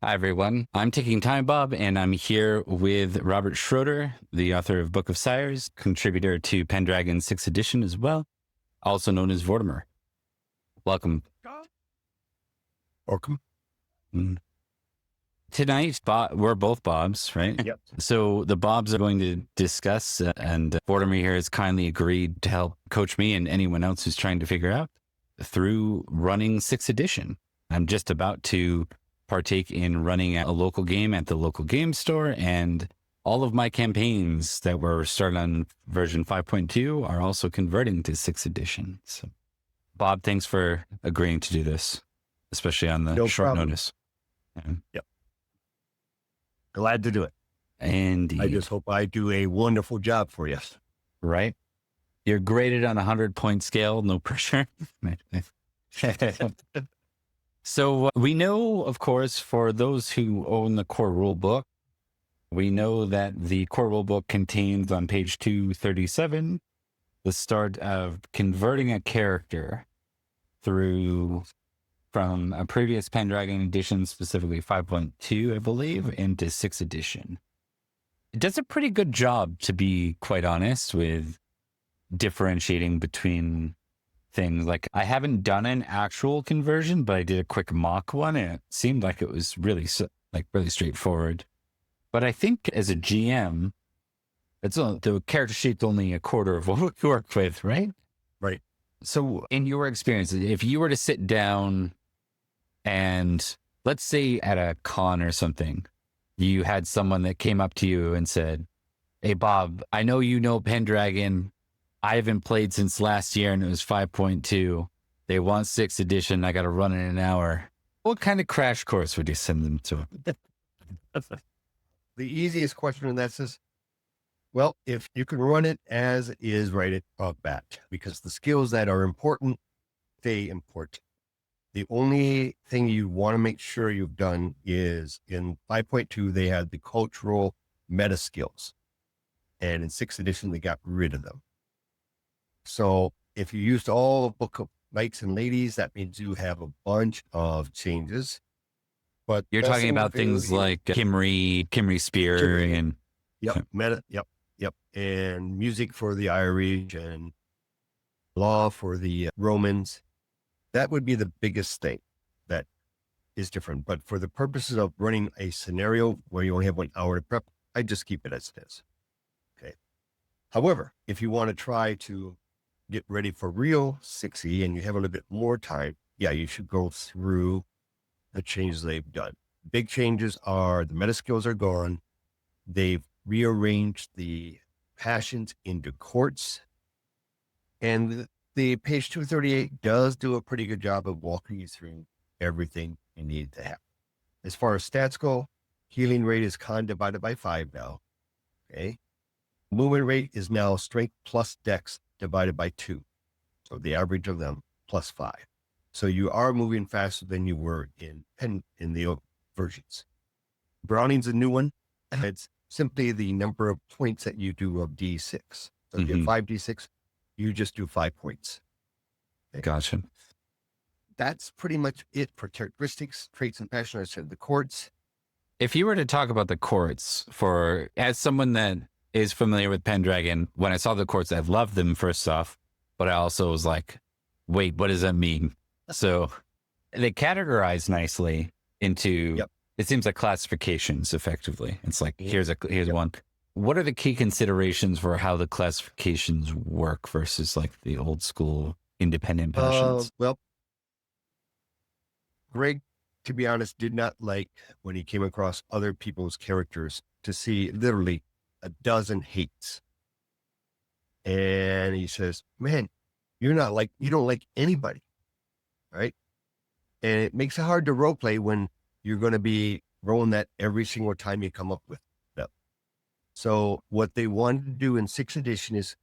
Hi, everyone. I'm Taking Time Bob, and I'm here with Robert Schroeder, the author of Book of Sires, contributor to Pendragon 6th edition as well, also known as Vortimer. Welcome. Welcome. Tonight, we're both Bobs, right? Yep. So the Bobs are going to discuss, and Vortimer here has kindly agreed to help coach me and anyone else who's trying to figure out through running 6th edition. I'm just about to partake in running a local game at the local game store, and all of my campaigns that were started on version 5.2 are also converting to 6th edition. So, Bob, thanks for agreeing to do this, especially on the short notice. Yep. Glad to do it. Indeed. I just hope I do a wonderful job for you. Right? You're graded on a 100-point scale, no pressure. So we know, of course, for those who own the core rule book, we know that the core rule book contains on page 237 the start of converting a character through from a previous Pendragon edition, specifically 5.2, I believe, into 6th edition. It does a pretty good job, to be quite honest, with differentiating between things. Like, I haven't done an actual conversion, but I did a quick mock one, and it seemed like it was really straightforward. But I think as a GM, the character sheet's only a quarter of what we work with, right? Right. So in your experience, if you were to sit down and let's say at a con or something, you had someone that came up to you and said, "Hey, Bob, I know you know Pendragon. I haven't played since last year and it was 5.2. They want 6th edition. I got to run in an hour." What kind of crash course would you send them to? The easiest question in that is, well, if you can run it as is right at bat, because the skills that are important, stay important. The only thing you want to make sure you've done is in 5.2, they had the cultural meta skills. And in 6th edition, they got rid of them. So if you used all of Book of Knights and Ladies, that means you have a bunch of changes. But you're talking about things like Kimry Spear and meta, yep, and music for the Irish and law for the Romans. That would be the biggest thing that is different. But for the purposes of running a scenario where you only have 1 hour to prep, I just keep it as it is. Okay. However, if you want to try to get ready for real 6E and you have a little bit more time, yeah, you should go through the changes they've done. Big changes are the meta skills are gone. They've rearranged the passions into courts. And the page 238 does do a pretty good job of walking you through everything you need to have. As far as stats go, healing rate is con divided by 5 now. Okay. Movement rate is now strength plus dex divided by 2. So the average of them plus 5. So you are moving faster than you were in the old versions. Browning's a new one. It's simply the number of points that you do of D6. So if you have 5D6, you just do 5 points. Okay. Gotcha. That's pretty much it for characteristics, traits, and passion. I said the courts. If you were to talk about the courts as someone that is familiar with Pendragon, when I saw the courts, I loved them first off, but I also was like, wait, what does that mean? So they categorize nicely into, it seems like classifications effectively. It's like, here's one. What are the key considerations for how the classifications work versus like the old school independent passions? Well, Greg, to be honest, did not like when he came across other people's characters to see literally a dozen hates. And he says, man, you don't like anybody. Right. And it makes it hard to role play when you're going to be rolling that every single time you come up with them. So what they wanted to do in 6th edition is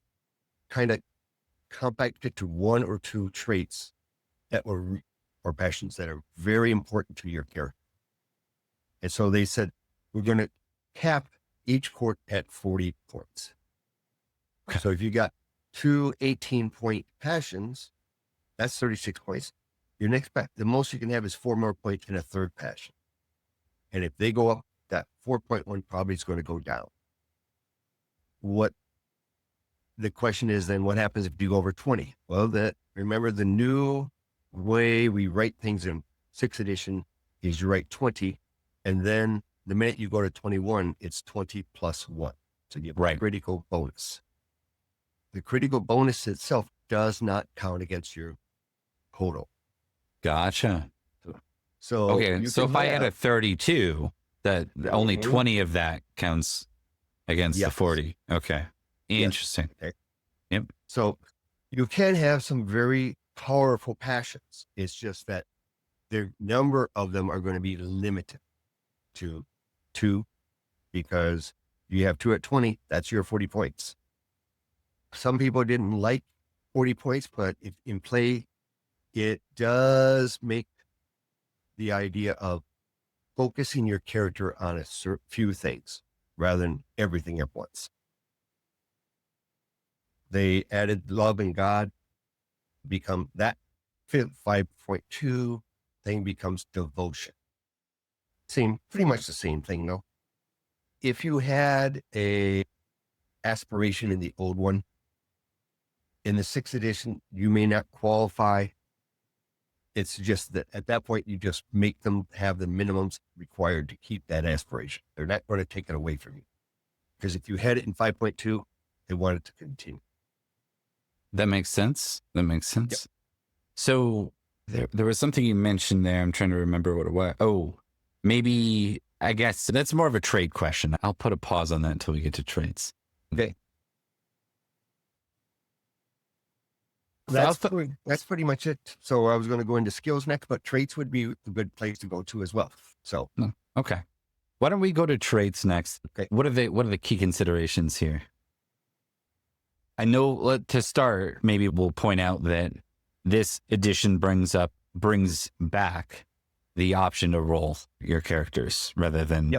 kind of compact it to 1 or 2 traits that were, or passions that are very important to your character. And so they said, we're going to cap each court at 40 points. Okay. So if you got 2 18-point passions, that's 36 points. Your next the most you can have is 4 more points in a 3rd passion. And if they go up, that 4.1 probably is going to go down. The question is then what happens if you go over 20? Well, remember the new way we write things in 6th edition is you write 20, and then the minute you go to 21, it's 20 plus 1. So you have a critical bonus. The critical bonus itself does not count against your total. Gotcha. So okay, so if I had a 32, that only 20 of that counts against the 40. Okay. Interesting. Yes. Okay. Yep. So you can have some very powerful passions. It's just that the number of them are going to be limited to 2, because you have 2 at 20, that's your 40 points. Some people didn't like 40 points, but if in play, it does make the idea of focusing your character on a few things rather than everything at once. They added love and God, become that 5.2 thing becomes devotion. Pretty much the same thing though. If you had a aspiration in the old one, in the 6th edition, you may not qualify. It's just that at that point, you just make them have the minimums required to keep that aspiration. They're not going to take it away from you. Because if you had it in 5.2, they want it to continue. That makes sense. Yep. So there was something you mentioned there. I'm trying to remember what it was. Oh, maybe, I guess that's more of a trade question. I'll put a pause on that until we get to trades. Okay. That's pretty much it. So I was going to go into skills next, but traits would be a good place to go to as well. So okay, why don't we go to traits next? Okay. What are the key considerations here? I know to start, maybe we'll point out that this edition brings back the option to roll your characters rather than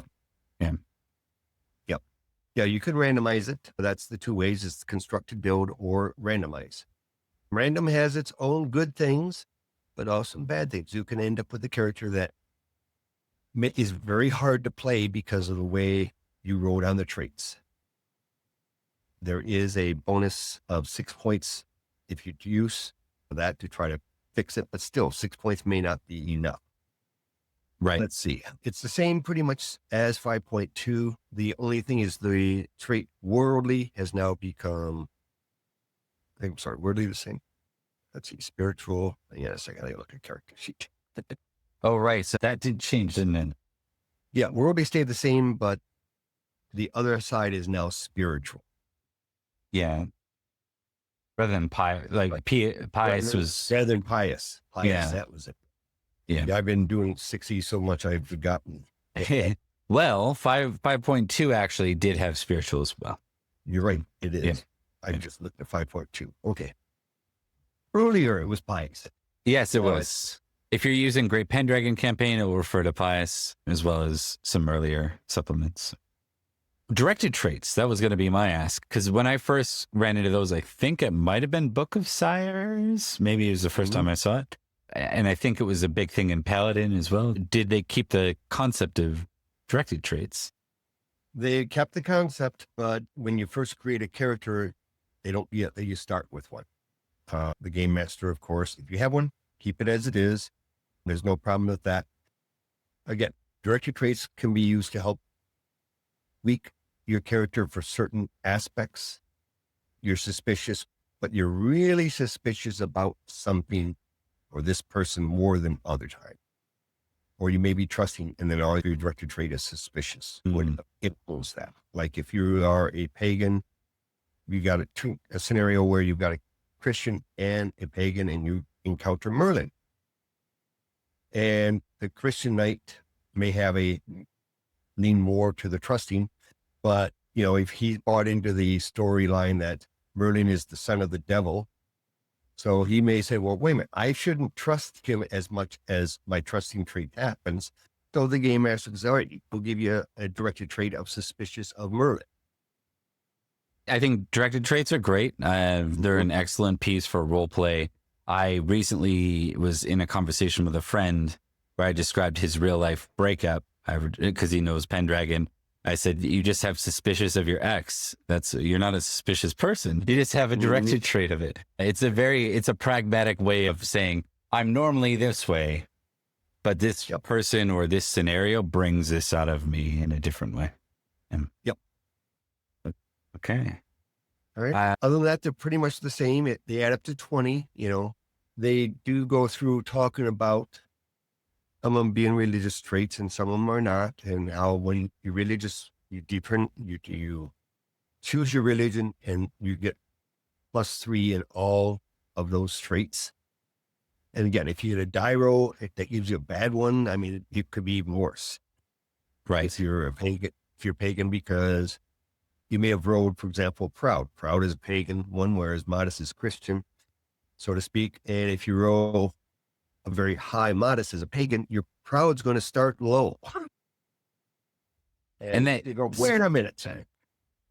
Yeah, you could randomize it. That's the 2 ways: it's constructed build or randomize. Random has its own good things, but also bad things. You can end up with a character that is very hard to play because of the way you roll down the traits. There is a bonus of 6 points if you use that to try to fix it, but still 6 points may not be enough. Right. Let's see. It's the same pretty much as 5.2. The only thing is the trait worldly has now become, worldly the same. Let's see, spiritual. Yes, I gotta look at character sheet. Oh, right. So that did change, didn't it? Yeah, worldly stayed the same, but the other side is now spiritual. Yeah. Rather than pious, pious was rather than pious. Yeah. That was it. Yeah. I've been doing 6E so much I've forgotten. Well, 5.2 actually did have spiritual as well. You're right. It is. Yeah. I just looked at 5.2. Okay. Earlier, it was pious. Yes, it was. If you're using Great Pendragon campaign, it will refer to pious as well as some earlier supplements. Directed traits, that was going to be my ask. Because when I first ran into those, I think it might have been Book of Sires. Maybe it was the first time I saw it. And I think it was a big thing in Paladin as well. Did they keep the concept of directed traits? They kept the concept, but when you first create a character, they don't yet. You start with one. The game master, of course, if you have one, keep it as it is. There's no problem with that. Again, directed traits can be used to help tweak your character for certain aspects. You're suspicious, but you're really suspicious about something or this person more than other time. Or you may be trusting and then all your directed trait is suspicious. What influence that? Like if you are a pagan, you got a scenario where you've got a Christian and a pagan and you encounter Merlin. And the Christian knight may have a lean more to the trusting, but if he bought into the storyline that Merlin is the son of the devil, so he may say, well, wait a minute, I shouldn't trust him as much as my trusting trait happens. So the game master says, all right, we'll give you a directed trait of suspicious of Merlin. I think directed traits are great. They're an excellent piece for role play. I recently was in a conversation with a friend where I described his real life breakup because he knows Pendragon. I said, you just have suspicious of your ex. You're not a suspicious person. You just have a directed trait of it. It's a pragmatic way of saying, I'm normally this way, but this person or this scenario brings this out of me in a different way. Yep. Okay. All right. Other than that, they're pretty much the same. They add up to 20, They do go through talking about some of them being religious traits and some of them are not, and how when you religious, you choose your religion and you get +3 in all of those traits. And again, if you get a die roll, that gives you a bad one. I mean, it could be even worse. Right. If you're pagan, because you may have rolled, for example, proud. Proud is a pagan one, whereas modest is Christian, so to speak. And if you roll a very high modest as a pagan, your proud's going to start low. And you go, wait a minute.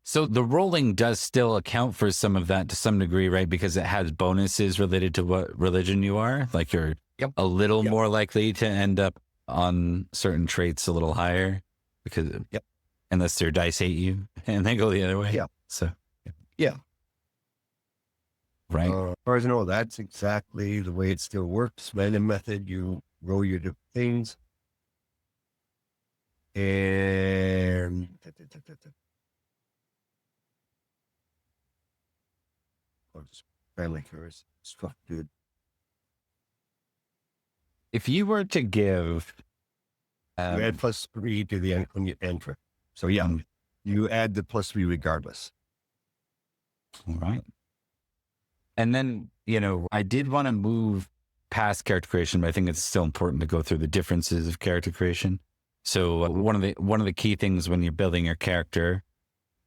So the rolling does still account for some of that to some degree, right? Because it has bonuses related to what religion you are. Like you're a little more likely to end up on certain traits a little higher because unless their dice hate you and they go the other way. So right. As far as I know, that's exactly the way it still works. Random method, you roll your different things. And family curious stuff, dude. If you were to give you add +3 to the end when you enter. So you add the +3 regardless. All right. And then, I did want to move past character creation, but I think it's still important to go through the differences of character creation. So one of the key things when you're building your character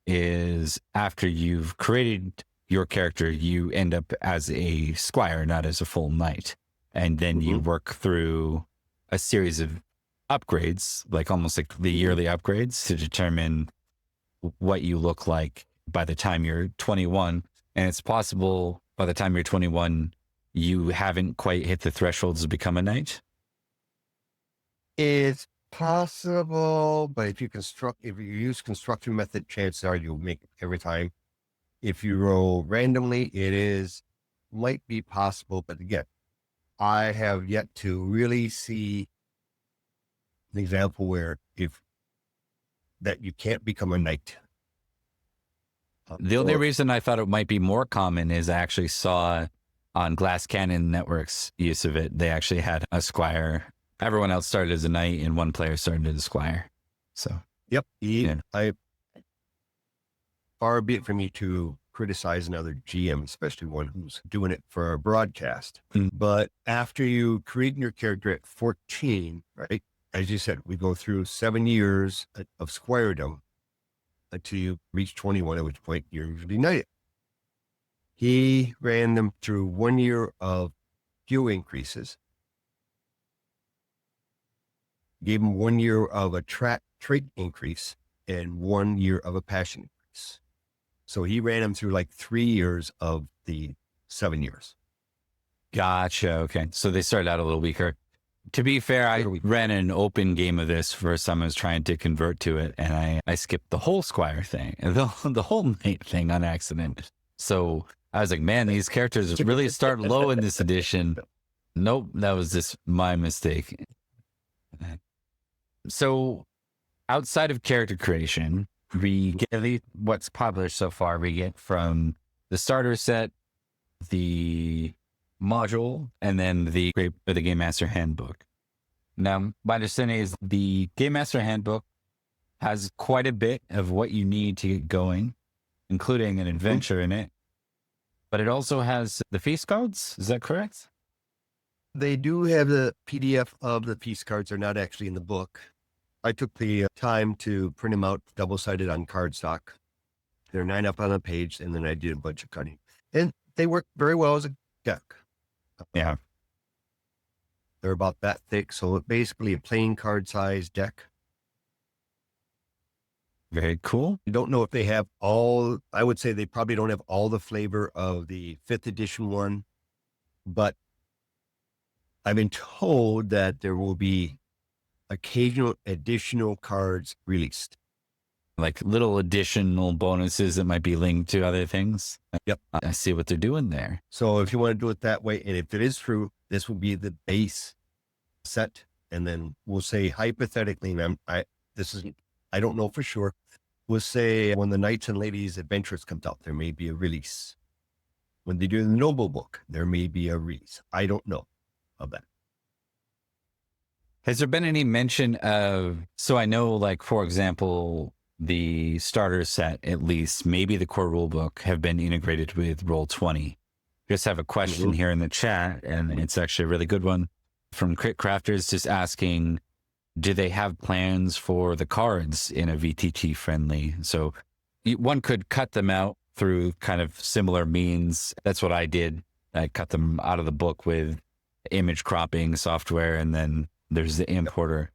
is after you've created your character, you end up as a squire, not as a full knight. And then you work through a series of upgrades, like almost like the yearly upgrades to determine what you look like by the time you're 21. And it's possible by the time you're 21, you haven't quite hit the thresholds to become a knight. It's possible, but if you use construction method, chances are you'll make it every time. If you roll randomly, might be possible, but again, I have yet to really see an example where that you can't become a knight. The only reason I thought it might be more common is I actually saw on Glass Cannon Network's use of it. They actually had a squire. Everyone else started as a knight and one player started as a squire. So, far be it from me to criticize another GM, especially one who's doing it for a broadcast. But after you create your character at 14, right? As you said, we go through 7 years of squiredom until you reach 21, at which point you're usually knighted. He ran them through 1 year of skill increases, gave him 1 year of a trait increase, and 1 year of a passion increase. So he ran him through like 3 years of the 7 years. Gotcha. Okay. So they started out a little weaker. To be fair, I ran an open game of this for someone who's trying to convert to it, and I skipped the whole squire thing, the whole knight thing on accident. So I was like, man, these characters really start low in this edition. Nope, that was just my mistake. So outside of character creation, we get what's published so far. We get from the starter set, the module, and then the Game Master Handbook. Now, my understanding is the Game Master Handbook has quite a bit of what you need to get going, including an adventure in it. But it also has the feast cards. Is that correct? They do have the PDF of the feast cards. They're not actually in the book. I took the time to print them out double-sided on cardstock. They're 9 up on a page, and then I did a bunch of cutting. And they work very well as a deck. Yeah. They're about that thick, so it's basically a plain card-size deck. Very cool. You don't know if they have I would say they probably don't have all the flavor of the 5th edition one, but I've been told that there will be occasional additional cards released. Like little additional bonuses that might be linked to other things. Yep. I see what they're doing there. So if you want to do it that way, and if it is true, this will be the base set. And then we'll say hypothetically, and I don't know for sure. We'll say when the Knights and Ladies Adventures comes out, there may be a release. When they do the Noble book, there may be a release. I don't know of that. Has there been any mention of, so I know, like, for example, the starter set, at least, maybe the core rulebook, have been integrated with Roll20. Just have a question here in the chat, and it's actually a really good one from Crit Crafters, just asking, do they have plans for the cards in a VTT friendly? So one could cut them out through kind of similar means. That's what I did. I cut them out of the book with image cropping software, and then there's the importer.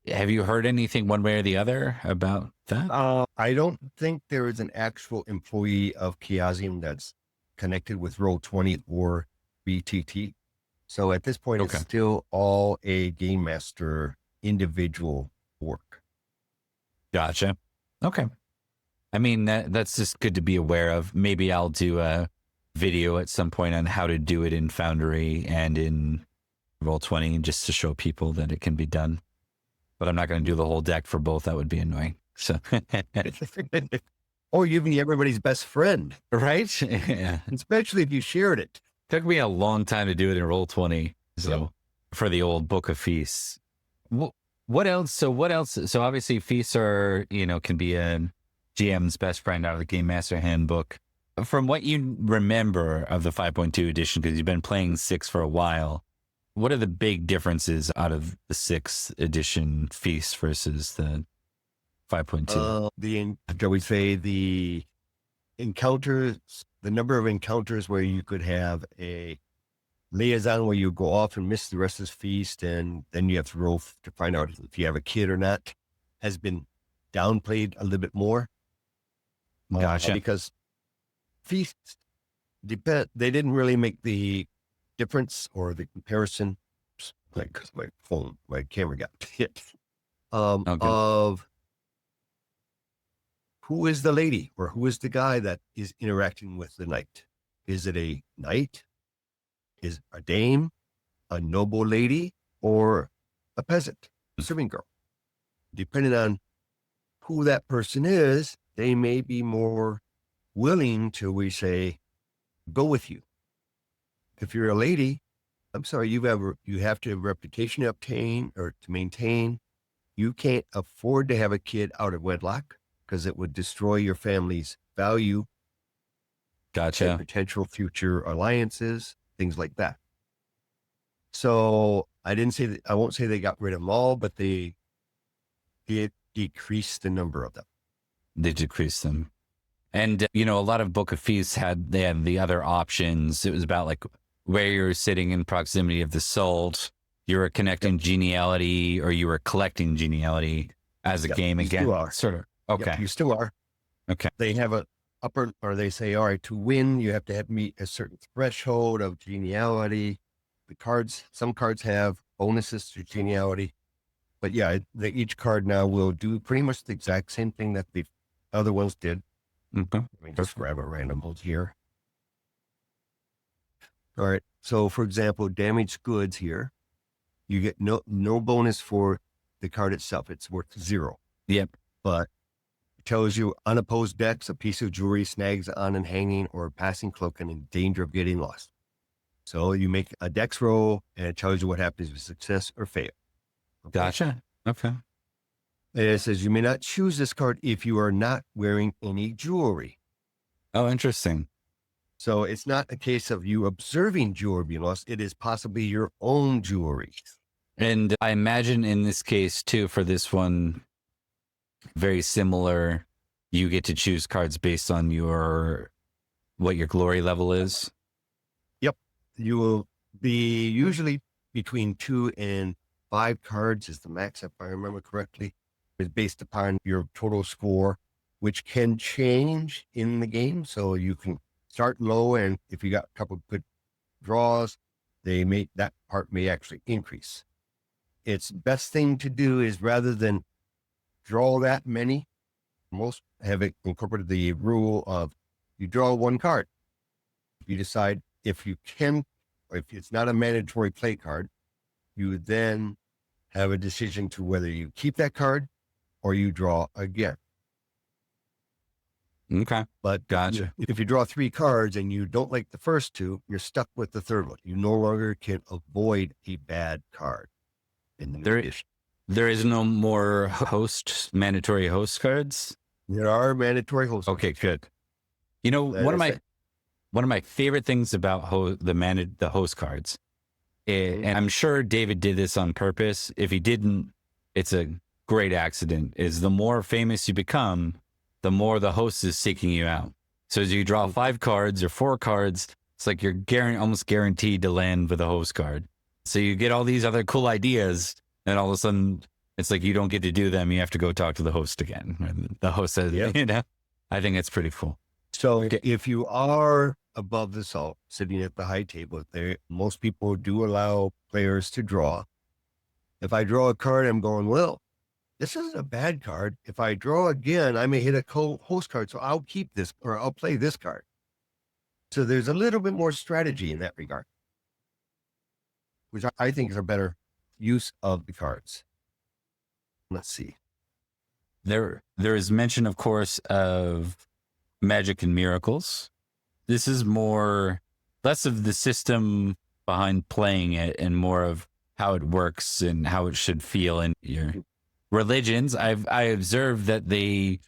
Have you heard anything one way or the other about that? I don't think there is an actual employee of Chaosium that's connected with Roll20 or VTT. So at this point, it's still all a game master individual work. Gotcha. Okay. I mean, that's just good to be aware of. Maybe I'll do a video at some point on how to do it in Foundry and in Roll20, just to show people that it can be done. But I'm not going to do the whole deck for both. That would be annoying. So, or you'd be everybody's best friend, right? Yeah. Especially if you shared it. Took me a long time to do it in Roll20. So for the old Book of Feasts. What else? So what else? So obviously feasts are, can be a GM's best friend out of the Game Master Handbook. From what you remember of the 5.2 edition, because you've been playing 6 for a while, what are the big differences out of the 6th edition feast versus the 5.2? Shall we say the encounters, the number of encounters where you could have a liaison where you go off and miss the rest of the feast, and then you have to roll to find out if you have a kid or not, has been downplayed a little bit more. Gotcha. Because feasts they didn't really make the difference or the comparison, like, because my camera got hit, of who is the lady or who is the guy that is interacting with the knight. Is it a knight? Is a dame, a noble lady, or a peasant, a serving girl? Depending on who that person is, they may be more willing to, we say, go with you. If you're a lady, I'm sorry, you have to have a reputation to obtain or to maintain. You can't afford to have a kid out of wedlock because it would destroy your family's value. Gotcha. And potential future alliances, things like that. So I won't say they got rid of them all, but it decreased the number of them. They decreased them. And, a lot of Book of Feasts had the other options. It was about like where you're sitting in proximity of the salt. You were connecting geniality, or you were collecting geniality as a game again. You are. Sort of. Okay. Yep, you still are. Okay. They have they say, all right, to win, you have to meet a certain threshold of geniality. Some cards have bonuses to geniality, but each card now will do pretty much the exact same thing that the other ones did. Okay. Let me just grab a random hold here. All right. So for example, damaged goods here, you get no bonus for the card itself. It's worth 0. Yep. But it tells you unopposed decks, a piece of jewelry snags on and hanging, or a passing cloak and in danger of getting lost. So you make a dex roll and it tells you what happens with success or fail. Okay? Gotcha. Okay. And it says you may not choose this card if you are not wearing any jewelry. Oh, interesting. So it's not a case of you observing jewelry being lost. It is possibly your own jewelry. And I imagine in this case too, for this one, very similar. You get to choose cards based on what your glory level is. Yep. You will be usually between 2 and 5 cards is the max, if I remember correctly. Is based upon your total score, which can change in the game. So you can start low, and if you got a couple of good draws, that part may actually increase. It's best thing to do is rather than draw that many, most have incorporated the rule of you draw one card. You decide if you can, or if it's not a mandatory play card, you then have a decision to whether you keep that card or you draw again. Okay. But Gotcha. if you draw 3 cards and you don't like the first 2, you're stuck with the third one. You no longer can avoid a bad card in the new edition. There is no more mandatory host cards. There are mandatory host cards. Okay, good. You know, one of my favorite things about the host cards, and I'm sure David did this on purpose. If he didn't, it's a great accident. Is the more famous you become, the more the host is seeking you out. So as you draw 5 cards or 4 cards, it's like you're almost guaranteed to land with a host card. So you get all these other cool ideas, and all of a sudden it's like you don't get to do them. You have to go talk to the host again. The host says, you know, I think it's pretty cool. So if you are above the salt, sitting at the high table, most people do allow players to draw. If I draw a card, I'm going, well, this isn't a bad card. If I draw again, I may hit a host card, so I'll keep this or I'll play this card. So there's a little bit more strategy in that regard, which I think is a better use of the cards. Let's see. There is mention, of course, of magic and miracles. This is less of the system behind playing it and more of how it works and how it should feel in your religions. I observed that they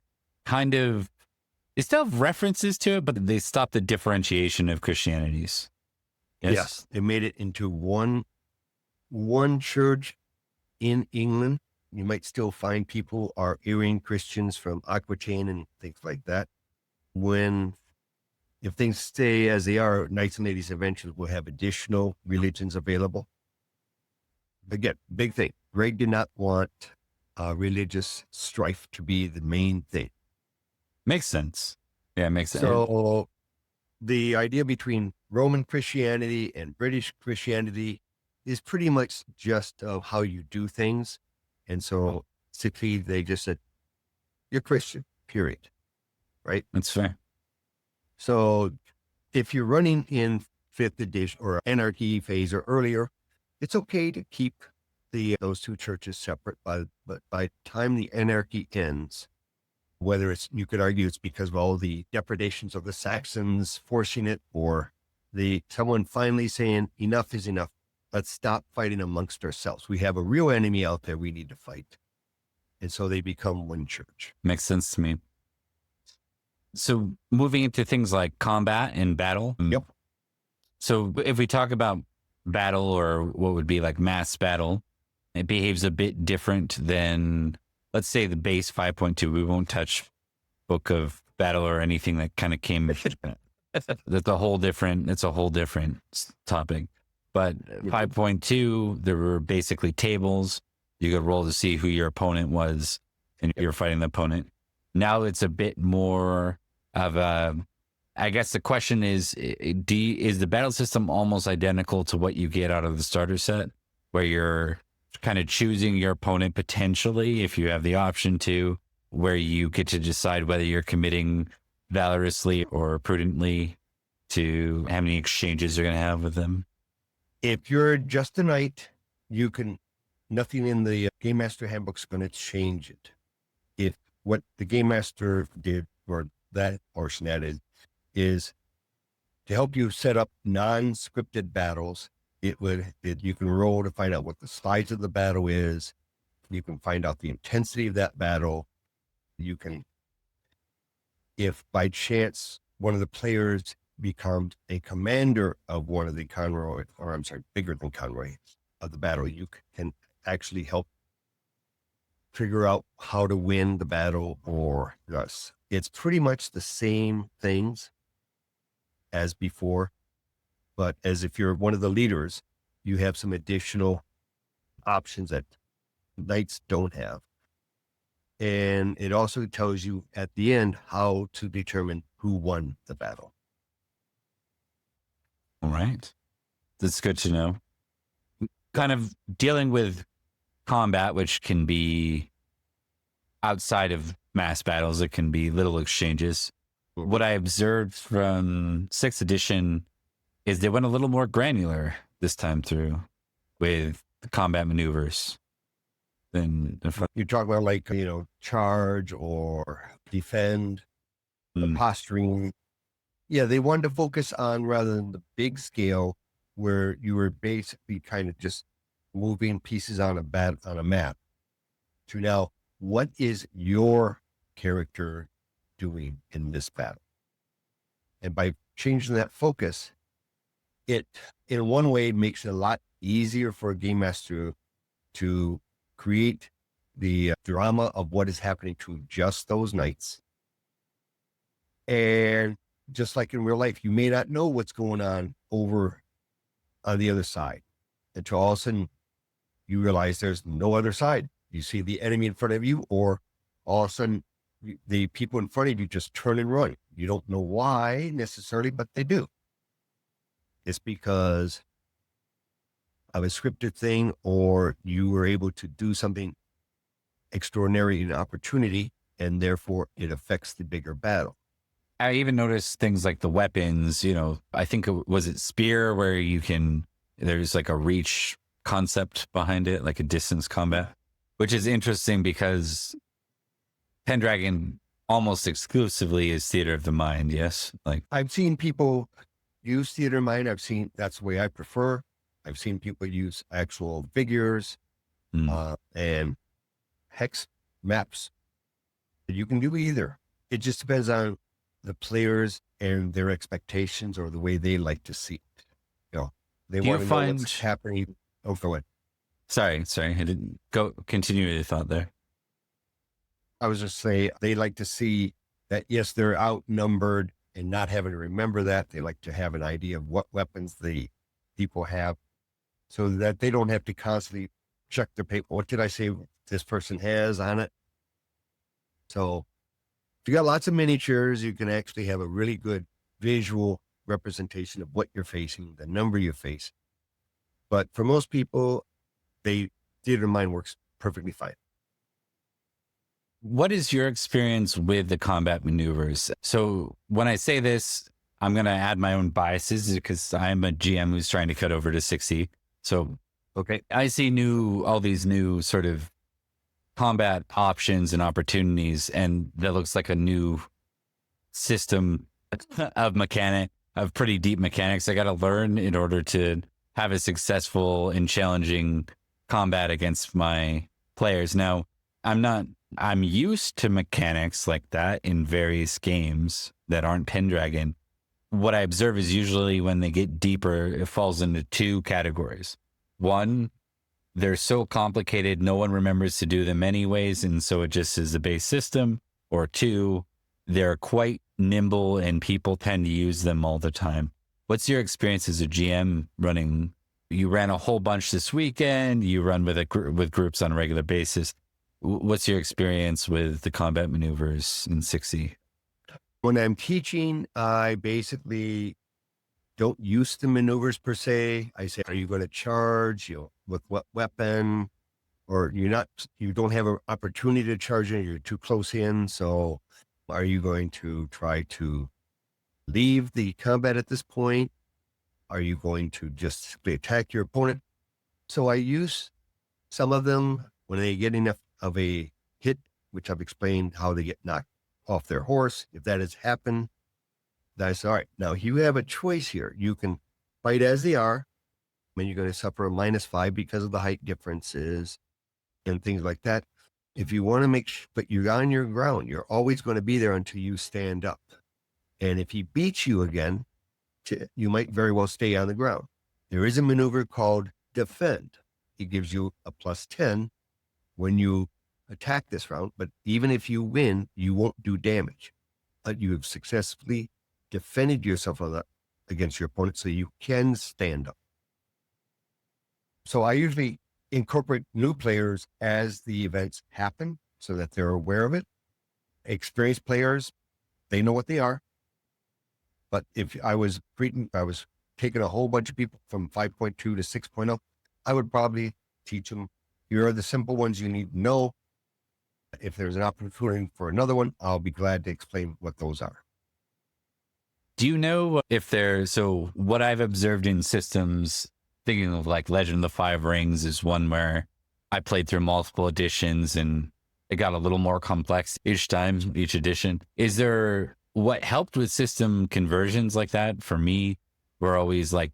still have references to it, but they stopped the differentiation of Christianities. Yes, they made it into one church in England. You might still find people are Arian Christians from Aquitaine and things like that. If things stay as they are, Knights and Ladies Adventures will have additional religions available. Again, big thing. Greg did not want religious strife to be the main thing. Makes sense. Yeah, it makes sense. So the idea between Roman Christianity and British Christianity is pretty much just how you do things. And so basically they just said, you're Christian, period. Right? That's fair. So if you're running in 5th edition or anarchy phase or earlier, it's okay to keep those 2 churches separate. But by the time the anarchy ends, whether you could argue it's because of all the depredations of the Saxons forcing it, or someone finally saying enough is enough. Let's stop fighting amongst ourselves. We have a real enemy out there we need to fight. And so they become one church. Makes sense to me. So moving into things like combat and battle. Yep. So if we talk about battle, or what would be like mass battle, it behaves a bit different than, let's say, the base 5.2. We won't touch Book of Battle or anything that kind of came. It's a whole different topic. But 5.2, there were basically tables. You could roll to see who your opponent was, and you're fighting the opponent. Now it's a bit more of a, I guess the question is the battle system almost identical to what you get out of the starter set, where you're kind of choosing your opponent potentially, if you have the option to, where you get to decide whether you're committing valorously or prudently to how many exchanges you're going to have with them? If you're just a knight, nothing in the Game Master Handbook is going to change it. If what the Game Master did, or that portion that is to help you set up non-scripted battles, you can roll to find out what the size of the battle is. You can find out the intensity of that battle. If by chance one of the players becomes a commander of one of the bigger than convoy of the battle, you can actually help figure out how to win the battle or thus. It's pretty much the same things as before, but as if you're one of the leaders, you have some additional options that knights don't have. And it also tells you at the end how to determine who won the battle. All right. That's good to know. Kind of dealing with combat, which can be outside of mass battles. It can be little exchanges. What I observed from 6th edition is they went a little more granular this time through with the combat maneuvers than You talk about like, charge or defend, the posturing. Yeah, they wanted to focus on, rather than the big scale where you were basically kind of just moving pieces on a map, to now, what is your character doing in this battle? And by changing that focus, it in one way makes it a lot easier for a game master to create the drama of what is happening to just those knights. And just like in real life, you may not know what's going on over on the other side until all of a sudden you realize there's no other side. You see the enemy in front of you, or all of a sudden the people in front of you just turn and run. You don't know why necessarily, but they do. It's because of a scripted thing, or you were able to do something extraordinary in opportunity, and therefore it affects the bigger battle. I even noticed things like the weapons, I think was it spear, where there's like a reach concept behind it, like a distance combat, which is interesting because Pendragon almost exclusively is theater of the mind. Yes. Like I've seen people use theater of mind. That's the way I prefer. I've seen people use actual figures and hex maps. You can do either. It just depends on the players and their expectations, or the way they like to see it. They want to know what's happening. Oh, go ahead. Sorry. I didn't continue your thought there. I was just saying they like to see that, yes, they're outnumbered, and not having to remember that. They like to have an idea of what weapons the people have, so that they don't have to constantly check their paper. What did I say this person has on it? So if you got lots of miniatures, you can actually have a really good visual representation of what you're facing, the number you face. But for most people, theater of mind works perfectly fine. What is your experience with the combat maneuvers? So when I say this, I'm going to add my own biases because I'm a GM who's trying to cut over to 60. So, okay, I see all these new sort of combat options and opportunities, and that looks like a new system of pretty deep mechanics I got to learn in order to have a successful and challenging combat against my players. Now, I'm used to mechanics like that in various games that aren't Pendragon. What I observe is usually when they get deeper, it falls into two categories. One, they're so complicated, no one remembers to do them anyways, and so it just is a base system. Or two, they're quite nimble and people tend to use them all the time. What's your experience as a GM running? You ran a whole bunch this weekend. You run with groups on a regular basis. What's your experience with the combat maneuvers in 60? When I'm teaching, I basically don't use the maneuvers per se. I say, are you going to charge? With what weapon? Or you don't have an opportunity to charge in, you're too close in. So are you going to try to leave the combat at this point? Are you going to just simply attack your opponent? So I use some of them when they get enough of a hit, which I've explained how they get knocked off their horse. If that has happened, then I say, all right, now you have a choice here. You can fight as they are, and you're going to suffer a -5 because of the height differences and things like that. If you want to but you're on your ground, you're always going to be there until you stand up. And if he beats you again, you might very well stay on the ground. There is a maneuver called defend. It gives you a +10 when you attack this round, but even if you win, you won't do damage. You have successfully defended yourself against your opponent, so you can stand up. So I usually incorporate new players as the events happen so that they're aware of it. Experienced players, they know what they are. But if I was taking a whole bunch of people from 5.2 to 6.0, I would probably teach them Here are the simple ones you need to know. If there's an opportunity for another one, I'll be glad to explain what those are. Do you know if so what I've observed in systems, thinking of like Legend of the Five Rings is one where I played through multiple editions and it got a little more complex each time, each edition. Is there, what helped with system conversions like that for me were always like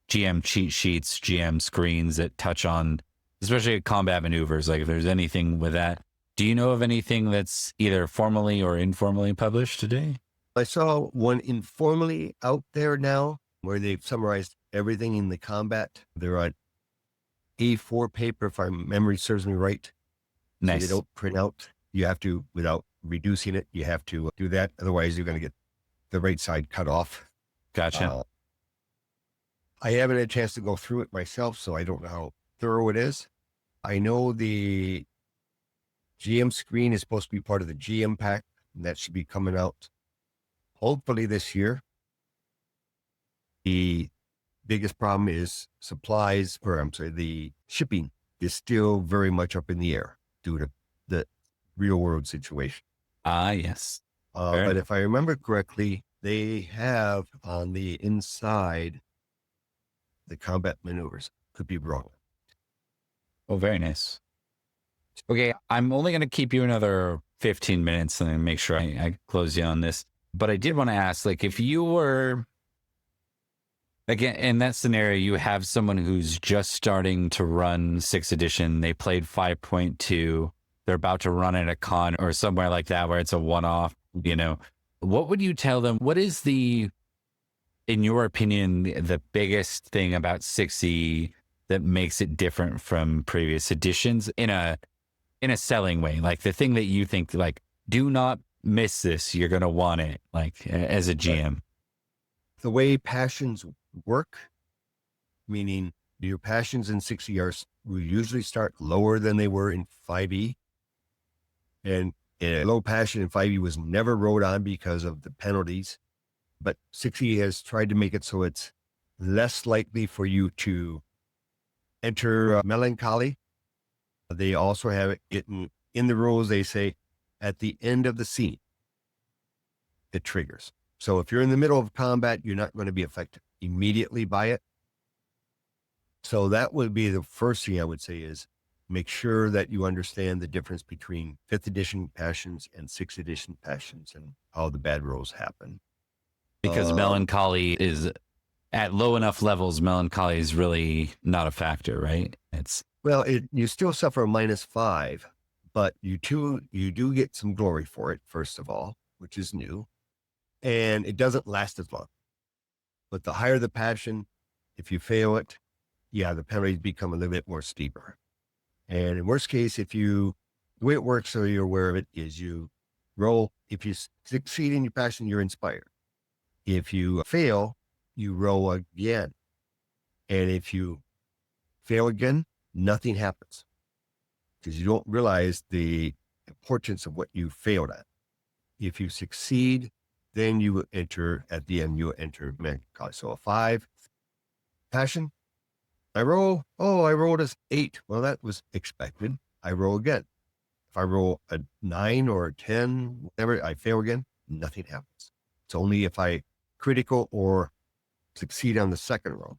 GM cheat sheets, GM screens that touch on, especially combat maneuvers. Like if there's anything with that, do you know of anything that's either formally or informally published today? I saw one informally out there now where they've summarized everything in the combat. They're on A4 paper, if my memory serves me right. Nice. So they don't print out. You have to, without reducing it, you have to do that. Otherwise, you're going to get the right side cut off. Gotcha. I haven't had a chance to go through it myself, so I don't know how thorough it is. I know the GM screen is supposed to be part of the GM pack, and that should be coming out hopefully this year. The biggest problem is the shipping is still very much up in the air due to the real world situation. Yes. But if I remember correctly, they have on the inside the combat maneuvers. Could be wrong. Oh, very nice. Okay, I'm only going to keep you another 15 minutes and then make sure I close you on this. But I did want to ask, like, if you were, again, in that scenario, you have someone who's just starting to run 6th edition, they played 5.2, they're about to run at a con or somewhere like that where it's a one-off, you know, what would you tell them? What is in your opinion, the biggest thing about 6e that makes it different from previous editions in a selling way? Like the thing that you think, like, do not miss this, you're going to want it, like as a GM. The way passions work, meaning your passions in 6e will usually start lower than they were in 5e. And a low passion in 5e was never rode on because of the penalties. But 6e has tried to make it so it's less likely for you to enter melancholy. They also have it in the rules. They say at the end of the scene, it triggers. So if you're in the middle of combat, you're not going to be affected immediately by it. So that would be the first thing I would say is make sure that you understand the difference between 5th edition passions and 6th edition passions and how the bad rolls happen. Because melancholy is at low enough levels, melancholy is really not a factor, right? You still suffer a -5, but you do get some glory for it, first of all, which is new, and it doesn't last as long. But the higher the passion, if you fail it, the penalties become a little bit more steeper. And in worst case, the way it works, so you're aware of it, is you roll. If you succeed in your passion, you're inspired. If you fail, you roll again. And if you fail again, nothing happens because you don't realize the importance of what you failed at. If you succeed, then you enter at the end, you enter. So a 5 passion, I rolled an 8. Well, that was expected. I roll again. If I roll a 9 or a 10, whatever, I fail again, nothing happens. It's only if I critical or succeed on the second row.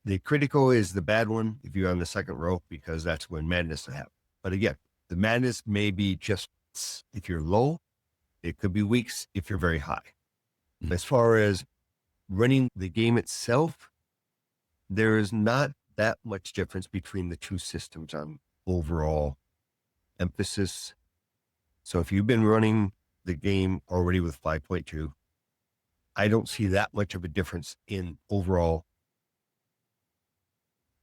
The critical is the bad one if you're on the second row, because that's when madness will happen. But again, the madness may be just if you're low, it could be weeks if you're very high. As far as running the game itself, there is not that much difference between the two systems on overall emphasis. So if you've been running the game already with 5.2, I don't see that much of a difference in overall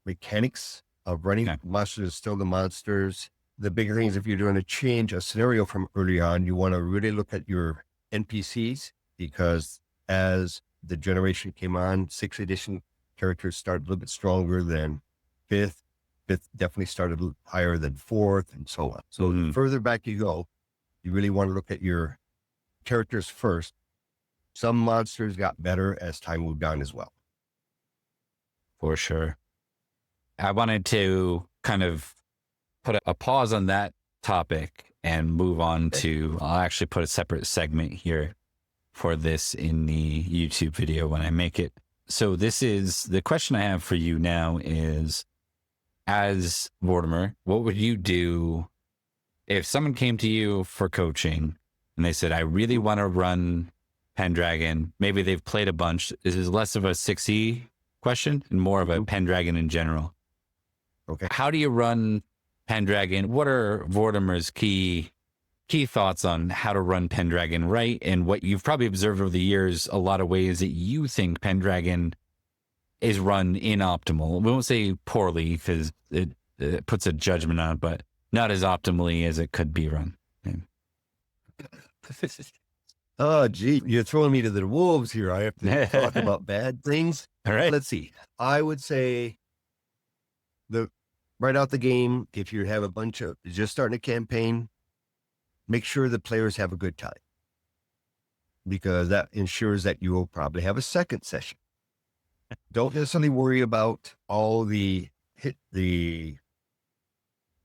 mechanics of running. Okay. Monsters are still the monsters. The bigger thing is if you're doing a scenario from early on, you want to really look at your NPCs, because as the generation came on, 6th edition characters started a little bit stronger than 5th. 5th definitely started a little higher than 4th, and so on. So the further back you go, you really want to look at your characters first. Some monsters got better as time moved on as well. For sure. I wanted to kind of put a pause on that topic and move on to, I'll actually put a separate segment here for this in the YouTube video when I make it. So this is the question I have for you now is, as Vortimer, what would you do if someone came to you for coaching and they said, I really want to run Pendragon? Maybe they've played a bunch. This is less of a 6e question and more of a Pendragon in general. Okay. How do you run Pendragon? What are Vortimer's key thoughts on how to run Pendragon right? And what you've probably observed over the years, a lot of ways that you think Pendragon is run inoptimal. We won't say poorly because it puts a judgment on it, but not as optimally as it could be run. Oh, gee, you're throwing me to the wolves here. I have to talk about bad things. All right. Let's see. I would say right out the game, if you have a bunch of just starting a campaign, make sure the players have a good time, because that ensures that you will probably have a second session. Don't necessarily worry about all the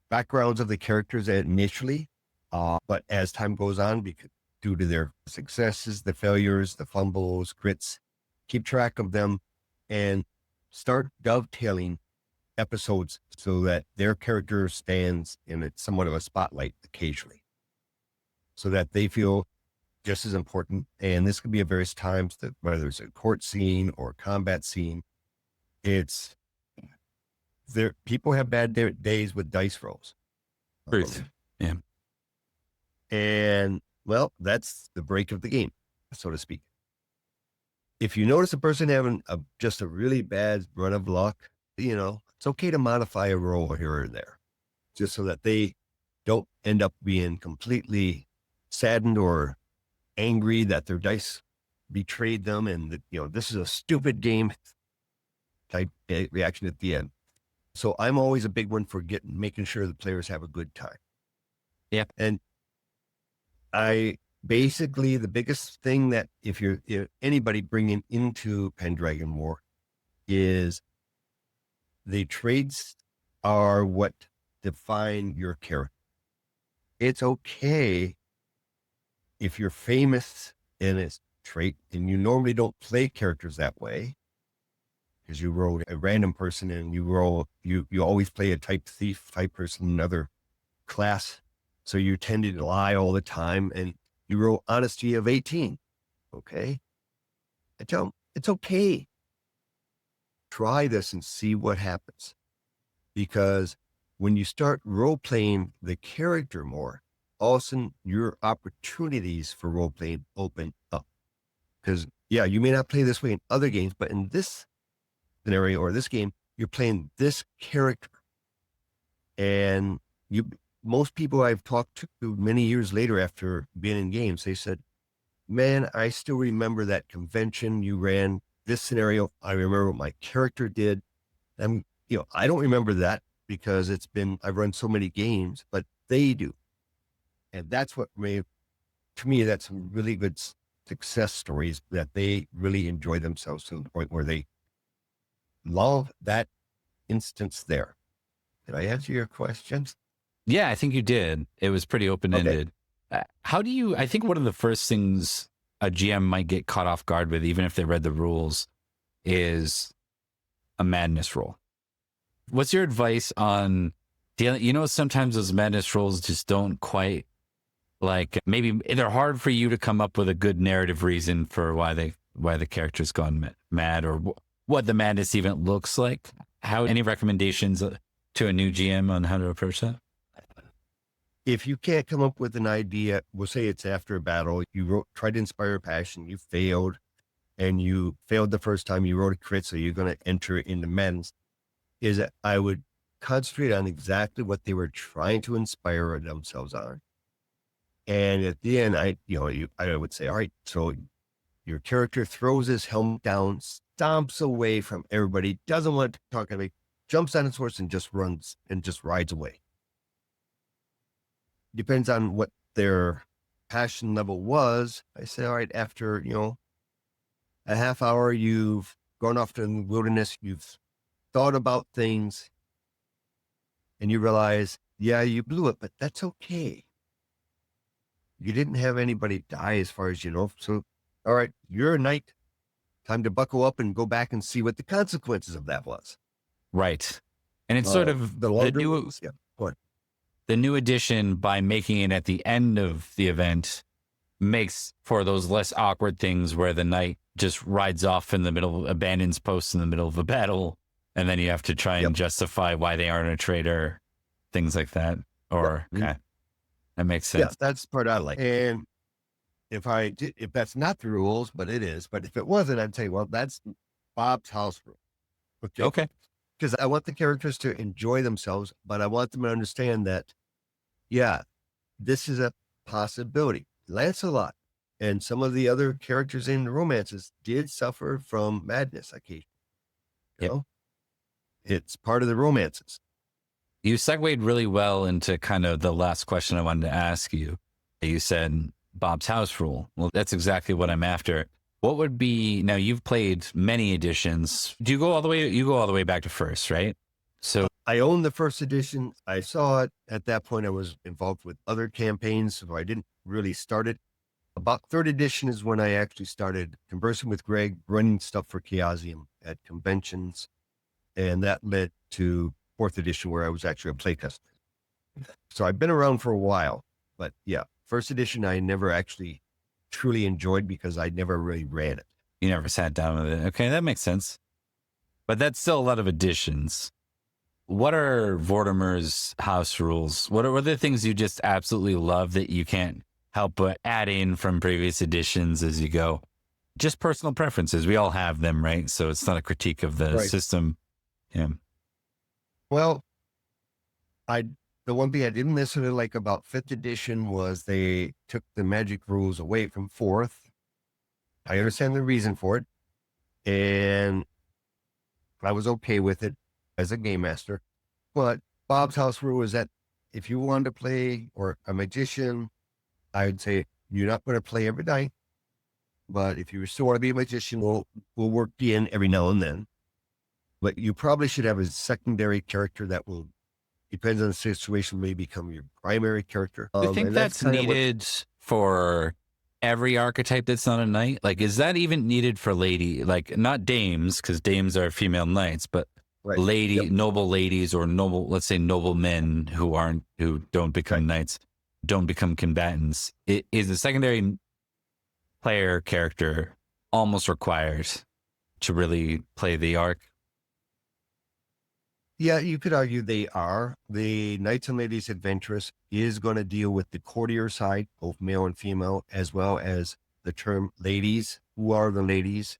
backgrounds of the characters initially, but as time goes on, because due to their successes, the failures, the fumbles, crits, keep track of them and start dovetailing episodes so that their character stands in somewhat of a spotlight occasionally, so that they feel just as important. And this could be at various times, that whether it's a court scene or a combat scene, it's there. People have bad days with dice rolls. Truth. Yeah. And well, that's the break of the game, so to speak. If you notice a person having just a really bad run of luck, it's okay to modify a roll here or there, just so that they don't end up being completely saddened or angry that their dice betrayed them and that, this is a stupid game type reaction at the end. So I'm always a big one for making sure the players have a good time. Yeah. And basically the biggest thing that if anybody bringing into Pendragon War is the traits are what define your character. It's okay if you're famous in a trait, and you normally don't play characters that way, because you roll a random person and you always play a type thief type person in another class. So you tend to lie all the time and you roll honesty of 18. Okay. I tell them it's okay. Try this and see what happens. Because when you start role playing the character more, all of a sudden your opportunities for role playing open up. Because yeah, you may not play this way in other games, but in this scenario or this game, you're playing this character. And most people I've talked to many years later after being in games, they said, man, I still remember that convention you ran, this scenario. I remember what my character did. And, I don't remember that because I've run so many games, but they do. And that's what to me, that's some really good success stories, that they really enjoy themselves to the point where they love that instance there. Did I answer your questions? Yeah, I think you did. It was pretty open-ended. Okay. I think one of the first things a GM might get caught off guard with, even if they read the rules, is a madness roll. What's your advice on dealing? Sometimes those madness rolls just don't quite, maybe they're hard for you to come up with a good narrative reason for why the character's gone mad, or what the madness even looks like. Any recommendations to a new GM on how to approach that? If you can't come up with an idea, we'll say it's after a battle, you tried to inspire a passion, you failed, and you failed the first time, you rolled a crit, so you're going to enter into madness, is that I would concentrate on exactly what they were trying to inspire themselves on. And at the end, I would say, all right, so your character throws his helmet down, stomps away from everybody, doesn't want to talk to me, jumps on his horse and just runs and just rides away. Depends on what their passion level was. I say, all right, after, a half hour, you've gone off to the wilderness, you've thought about things, and you realize yeah, you blew it, but that's okay. You didn't have anybody die as far as you know. So, all right, you're a knight. Time to buckle up and go back and see what the consequences of that was. Right. And it's sort of The longer ones, yeah. Go on. the new addition, by making it at the end of the event, makes for those less awkward things where the knight just rides off in the middle, abandons posts in the middle of a battle, and then you have to try and justify why they aren't a traitor, things like that. Or okay, that makes sense. Yeah, that's the part I like. And if that's not the rules, but it is, but if it wasn't, I'd say, well, that's Bob's house rule. Okay. Because I want the characters to enjoy themselves, but I want them to understand that, yeah, this is a possibility. Lancelot and some of the other characters in the romances did suffer from madness occasionally. You know? It's part of the romances. You segued really well into kind of the last question I wanted to ask you. You said Bob's house rule. Well, that's exactly what I'm after. What would be, now you've played many editions. Do you go all the way? You go all the way back to first, right? So I own the first edition. I saw it at that point. I was involved with other campaigns, so I didn't really start it. About third edition is when I actually started conversing with Greg, running stuff for Chaosium at conventions. And that led to fourth edition, where I was actually a playtester. So I've been around for a while, but yeah, first edition, I never actually truly enjoyed because I never really ran it. You never sat down with it. Okay, that makes sense. But that's still a lot of additions. What are Vortimer's house rules? What are the things you just absolutely love that you can't help but add in from previous editions as you go? Just personal preferences. We all have them, right? So it's not a critique of the system. Yeah. Well, the one thing I didn't necessarily like about fifth edition was they took the magic rules away from fourth. I understand the reason for it, and I was okay with it as a game master. But Bob's house rule is that if you wanted to play or a magician, I would say you're not going to play every night. But if you still want to be a magician, we'll work you in every now and then. But you probably should have a secondary character that will, depends on the situation, may become your primary character. I think that's needed for every archetype that's not a knight. Like, is that even needed for lady? Like, not dames, because dames are female knights, but noble ladies or noble, let's say noble men who don't become knights, don't become combatants. It is a secondary player character almost required to really play the arc. Yeah, you could argue they are. The Knights and Ladies Adventurous is going to deal with the courtier side, both male and female, as well as the term ladies. Who are the ladies?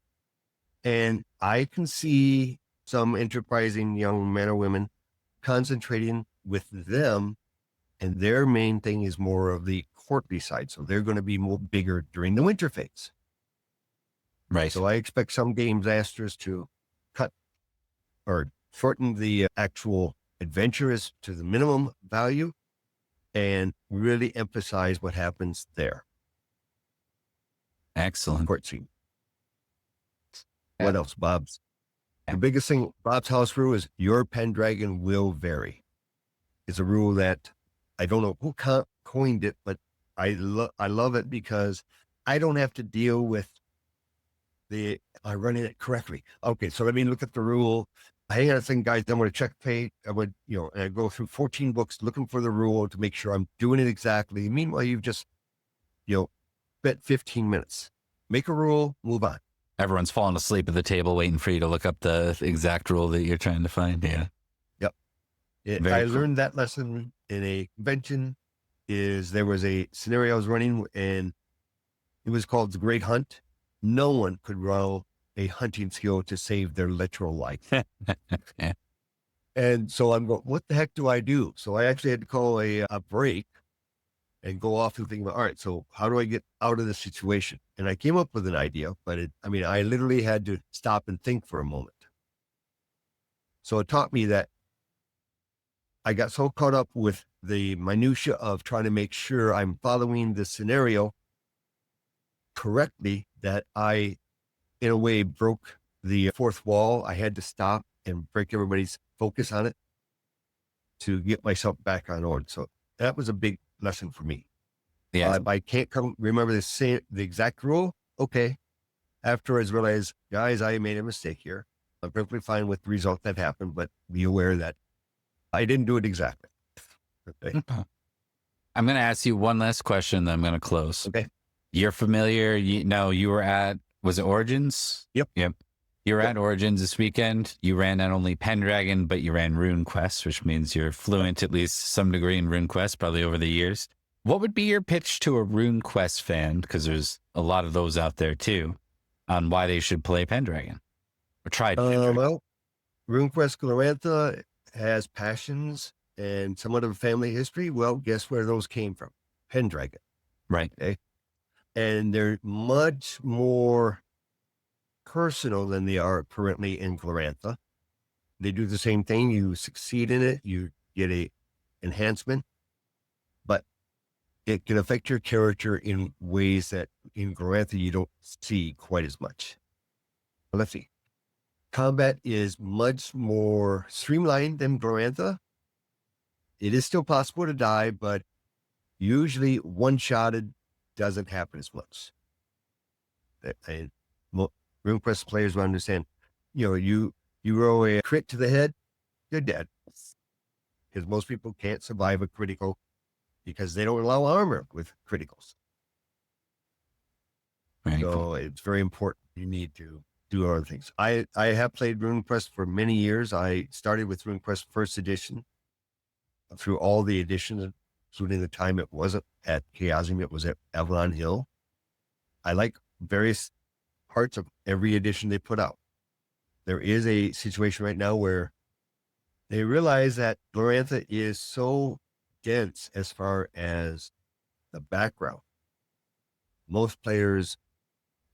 And I can see some enterprising young men or women concentrating with them, and their main thing is more of the courtly side. So they're going to be more bigger during the winter phase. Right. So I expect some game masters to cut or shorten the actual adventurous to the minimum value and really emphasize what happens there. Excellent. Court scene. What else, Bob's? The biggest thing, Bob's house rule is your Pendragon will vary. It's a rule that I don't know who coined it, but I love it because I don't have to deal with running it correctly. Okay, so let me look at the rule. Hang on a second, guys. I'm going to check page. I would, and I go through 14 books looking for the rule to make sure I'm doing it exactly. Meanwhile, you've just, spent 15 minutes. Make a rule, move on. Everyone's falling asleep at the table waiting for you to look up the exact rule that you're trying to find. Yeah. Yep. I learned that lesson in a convention. There was a scenario I was running, and it was called The Great Hunt. No one could roll a hunting skill to save their literal life. And so I'm going, what the heck do I do? So I actually had to call a break and go off and think about, all right, so how do I get out of this situation? And I came up with an idea, but I literally had to stop and think for a moment. So it taught me that I got so caught up with the minutia of trying to make sure I'm following the scenario correctly that I, in a way, broke the fourth wall. I had to stop and break everybody's focus on it. to get myself back on board. So that was a big lesson for me. Yeah. I can't remember the exact rule. Okay. Afterwards, realize, guys, I made a mistake here. I'm perfectly fine with the result that happened, but be aware that I didn't do it exactly. Okay. I'm going to ask you one last question, then I'm going to close. Okay. You're familiar. You were at, was it Origins? Yep. You were at Origins this weekend. You ran not only Pendragon, but you ran RuneQuest, which means you're fluent at least some degree in RuneQuest, probably over the years. What would be your pitch to a RuneQuest fan, because there's a lot of those out there too, on why they should play Pendragon or try Pendragon? Well, RuneQuest Glorantha has passions and somewhat of a family history. Well, guess where those came from? Pendragon. Right. Okay. And they're much more personal than they are currently in Glorantha. They do the same thing. You succeed in it, you get a enhancement, but it can affect your character in ways that in Glorantha you don't see quite as much. But let's see. Combat is much more streamlined than Glorantha. It is still possible to die, but usually one-shotted doesn't happen as much. RuneQuest players will understand, you roll a crit to the head, you're dead. Because most people can't survive a critical because they don't allow armor with criticals. Right. So it's very important. You need to do other things. I have played RuneQuest for many years. I started with RuneQuest first edition through all the editions, including the time it wasn't at Chaosium, it was at Avalon Hill. I like various parts of every edition they put out. There is a situation right now where they realize that Glorantha is so dense as far as the background. Most players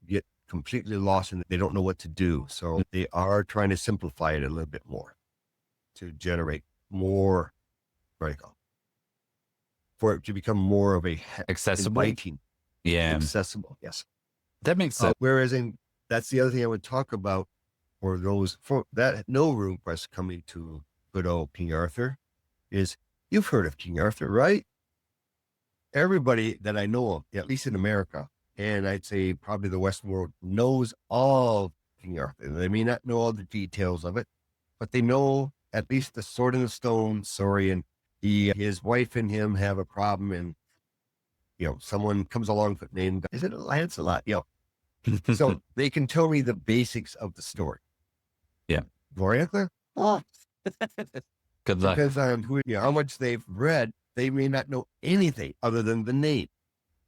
get completely lost and they don't know what to do. So they are trying to simplify it a little bit more to generate more vertical, for it to become more of a Accessible. inviting, accessible. Yes. That makes sense. Whereas that's the other thing I would talk about for those that know RuneQuest coming to good old King Arthur is, you've heard of King Arthur, right? Everybody that I know of, at least in America, and I'd say probably the Western world, knows all of King Arthur. They may not know all the details of it, but they know at least the sword and the stone story, and his wife and him have a problem, and someone comes along named, is it Lancelot? So they can tell me the basics of the story. Yeah. Glorantha? Oh. Good luck. Depends on how much they've read. They may not know anything other than the name.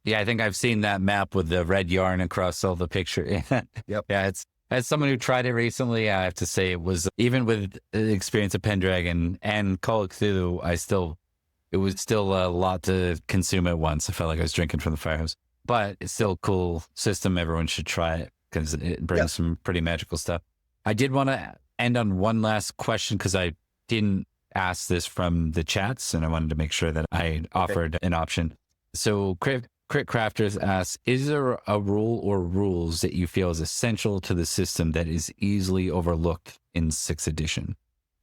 Yeah, I think I've seen that map with the red yarn across all the picture. Yep. Yeah, it's, as someone who tried it recently, I have to say it was, even with the experience of Pendragon and Call of Cthulhu, it was still a lot to consume at once. I felt like I was drinking from the firehouse, but it's still a cool system. Everyone should try it because it brings some pretty magical stuff. I did want to end on one last question because I didn't ask this from the chats and I wanted to make sure that I offered an option. So Crit Crafters asks, is there a rule or rules that you feel is essential to the system that is easily overlooked in 6th edition?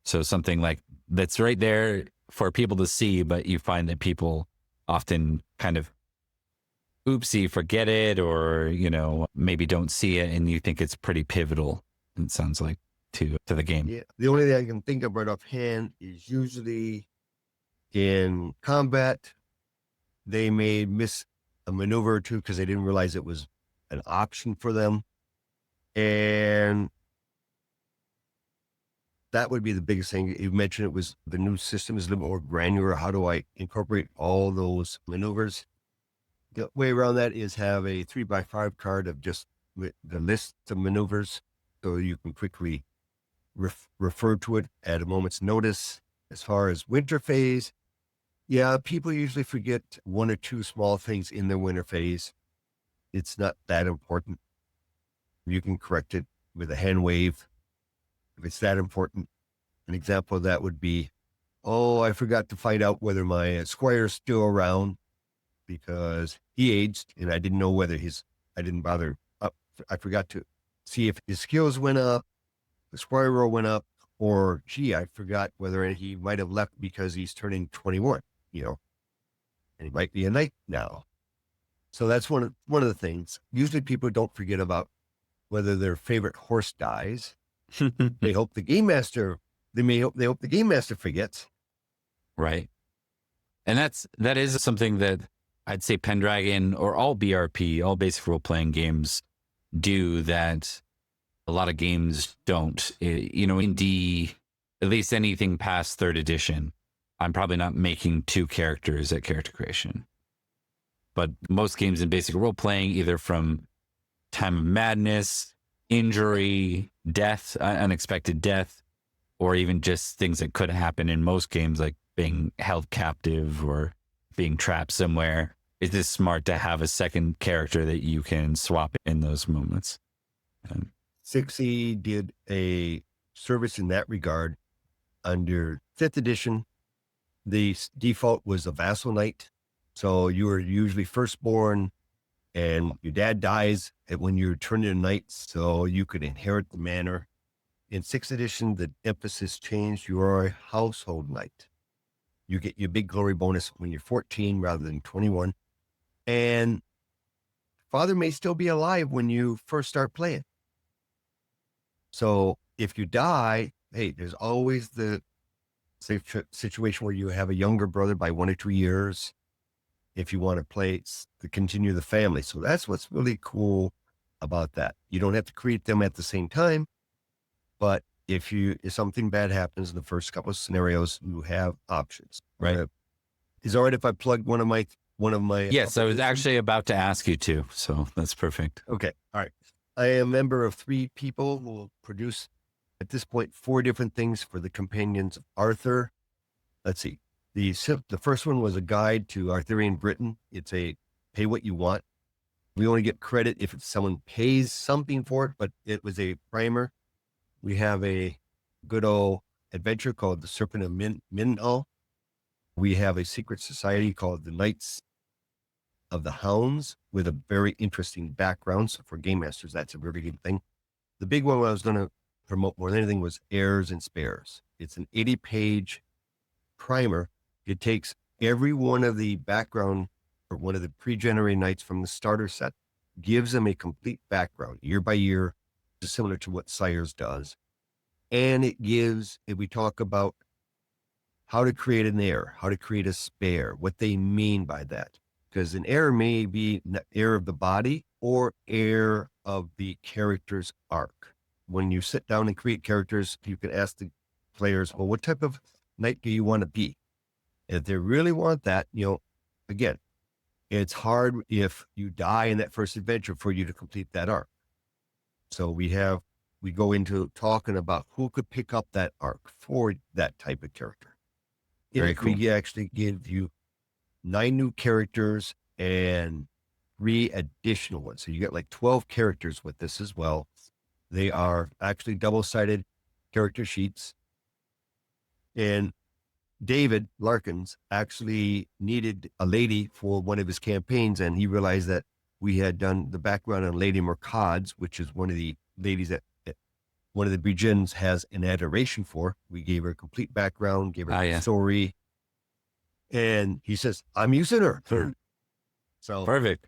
So something like that's right there for people to see, but you find that people often kind of oopsie, forget it, or, maybe don't see it and you think it's pretty pivotal, it sounds like, to the game. Yeah. The only thing I can think of right offhand is usually in combat, they may miss a maneuver or two because they didn't realize it was an option for them. And that would be the biggest thing. You mentioned it was the new system is a little more granular. How do I incorporate all those maneuvers? The way around that is have a 3x5 card of just the list of maneuvers so you can quickly refer to it at a moment's notice. As far as winter phase, people usually forget one or two small things in their winter phase. It's not that important. You can correct it with a hand wave if it's that important. An example of that would be, I forgot to find out whether my Squire's still around because he aged and I didn't know whether I didn't bother up. I forgot to see if his skills went up, the Squire roll went up, or gee, I forgot whether he might have left because he's turning 21, and he might be a knight now. So that's one of the things. Usually people don't forget about whether their favorite horse dies. They hope the game master, they hope the game master forgets. Right. And that is something that I'd say Pendragon or all BRP, all basic role-playing games do that a lot of games don't. In D, at least anything past 3rd edition, I'm probably not making 2 characters at character creation. But most games in basic role-playing, either from time of madness, injury, death, unexpected death, or even just things that could happen in most games, like being held captive or being trapped somewhere, it is smart to have a second character that you can swap in those moments. 6e did a service in that regard. Under 5th edition, the default was a vassal knight. So you were usually firstborn, and your dad dies when you're turned into a knight, so you could inherit the manor. In 6th edition, the emphasis changed. You are a household knight. You get your big glory bonus when you're 14 rather than 21. And father may still be alive when you first start playing. So if you die, hey, there's always the situation where you have a younger brother by 1 or 2 years if you want to play to continue the family. So that's what's really cool about that. You don't have to create them at the same time, but if something bad happens in the first couple of scenarios, you have options. Right. Is it all right if I plug one of my? Yes, I was actually about to ask you to, so that's perfect. Okay. All right. I am a member of 3 people who will produce at this point 4 different things for the companions of Arthur. Let's see. The first one was a guide to Arthurian Britain. It's a pay what you want. We only get credit if someone pays something for it, but it was a primer. We have a good old adventure called The Serpent of Minal. We have a secret society called the Knights of the Hounds with a very interesting background. So for game masters, that's a very good thing. The big one I was going to promote more than anything was Heirs and Spares. It's an 80-page primer. It takes every one of the background or one of the pre-generated knights from the starter set, gives them a complete background year by year, similar to what Sires does. And we talk about how to create an heir, how to create a spare, what they mean by that. Because an heir may be heir of the body or heir of the character's arc. When you sit down and create characters, you can ask the players, well, what type of knight do you want to be? And if they really want that, again, it's hard if you die in that first adventure for you to complete that arc. So we go into talking about who could pick up that arc for that type of character. Very cool. We actually give you 9 new characters and 3 additional ones. So you get like 12 characters with this as well. They are actually double-sided character sheets. And David Larkins actually needed a lady for one of his campaigns, and he realized that we had done the background on Lady Mercades, which is one of the ladies that one of the Brigens has an adoration for. We gave her a complete background, gave her a story. And he says, I'm using her. So perfect.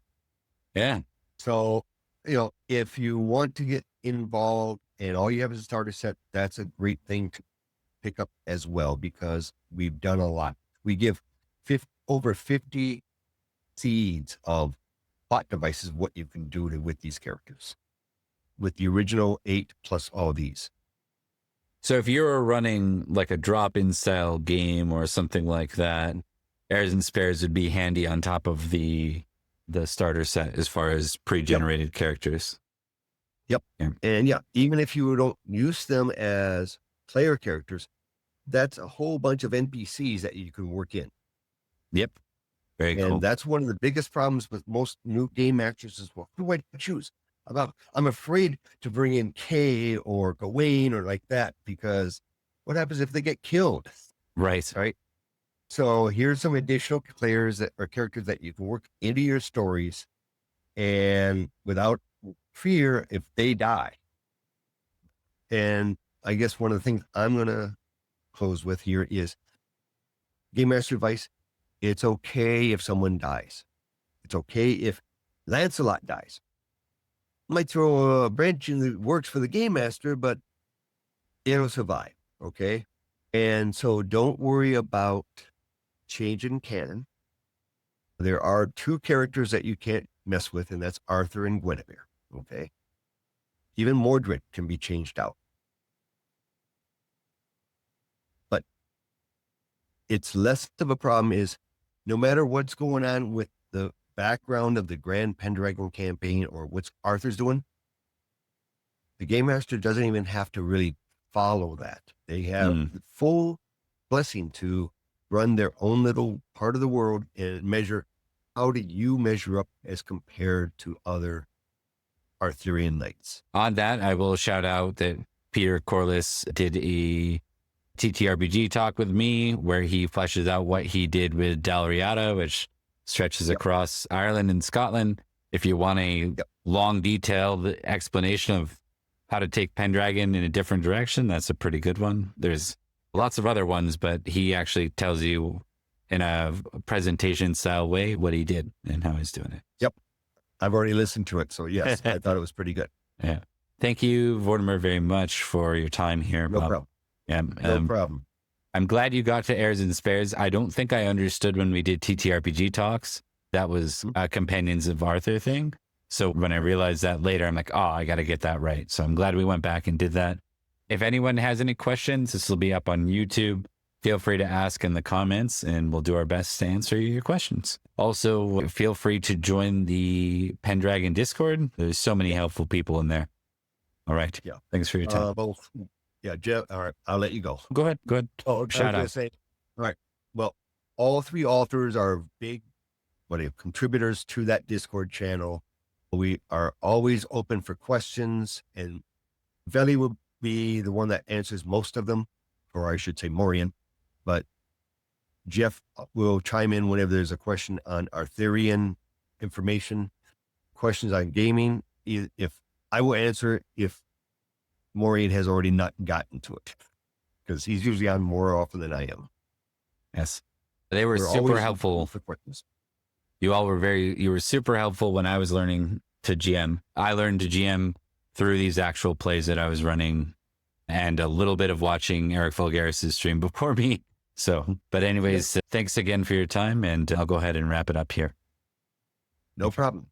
Yeah. So, if you want to get involved and all you have is a starter set, that's a great thing to pick up as well, because we've done a lot. We give over 50 seeds of plot devices, what you can do with these characters, with the original 8 plus all these. So if you're running like a drop-in style game or something like that, Heirs and Spares would be handy on top of the starter set as far as pre-generated characters. Yep. Yeah. And even if you don't use them as player characters, that's a whole bunch of NPCs that you can work in. Yep. Very cool. And that's one of the biggest problems with most new game masters is, well, who do I choose? I'm afraid to bring in Kay or Gawain or like that, because what happens if they get killed? Right. Right. So here's some additional players that are characters that you can work into your stories, and without fear if they die. And I guess one of the things I'm going to close with here is Game Master advice. It's okay if someone dies. It's okay if Lancelot dies. Might throw a branch in that works for the Game Master, but it'll survive. Okay. And so don't worry about changing canon. There are two characters that you can't mess with, and that's Arthur and Guinevere. Okay. Even Mordred can be changed out. But it's less of a problem is no matter what's going on with the background of the Grand Pendragon campaign or what Arthur's doing, the Game Master doesn't even have to really follow that. They have full blessing to run their own little part of the world and measure how do you measure up as compared to other Arthurian knights. On that, I will shout out that Peter Corliss did a TTRPG talk with me where he fleshes out what he did with Dalriada, which stretches across Ireland and Scotland. If you want a long, detailed explanation of how to take Pendragon in a different direction, that's a pretty good one. There's lots of other ones, but he actually tells you in a presentation style way what he did and how he's doing it. Yep. I've already listened to it. So yes, I thought it was pretty good. Yeah. Thank you, Vortimer, very much for your time here. No problem. Yeah, no problem. I'm glad you got to Heirs and Spares. I don't think I understood when we did TTRPG talks. That was a Companions of Arthur thing. So when I realized that later, I'm like, oh, I got to get that right. So I'm glad we went back and did that. If anyone has any questions, this will be up on YouTube. Feel free to ask in the comments and we'll do our best to answer your questions. Also, feel free to join the Pendragon Discord. There's so many helpful people in there. All right. Yeah. Thanks for your time. Yeah, Jeff. All right. I'll let you go. Go ahead. Go ahead. Oh, shout out. All right. Well, all three authors are big contributors to that Discord channel. We are always open for questions, and Veli will be the one that answers most of them, or I should say Maureen. But Jeff will chime in whenever there's a question on Arthurian information, questions on gaming. If I will answer if Maureen has already not gotten to it, because he's usually on more often than I am. Yes. They were super helpful. For questions. You were super helpful when I was learning to GM. I learned to GM through these actual plays that I was running and a little bit of watching Eric Fulgaris' stream before me. So, but anyways, thanks again for your time, and I'll go ahead and wrap it up here. No problem.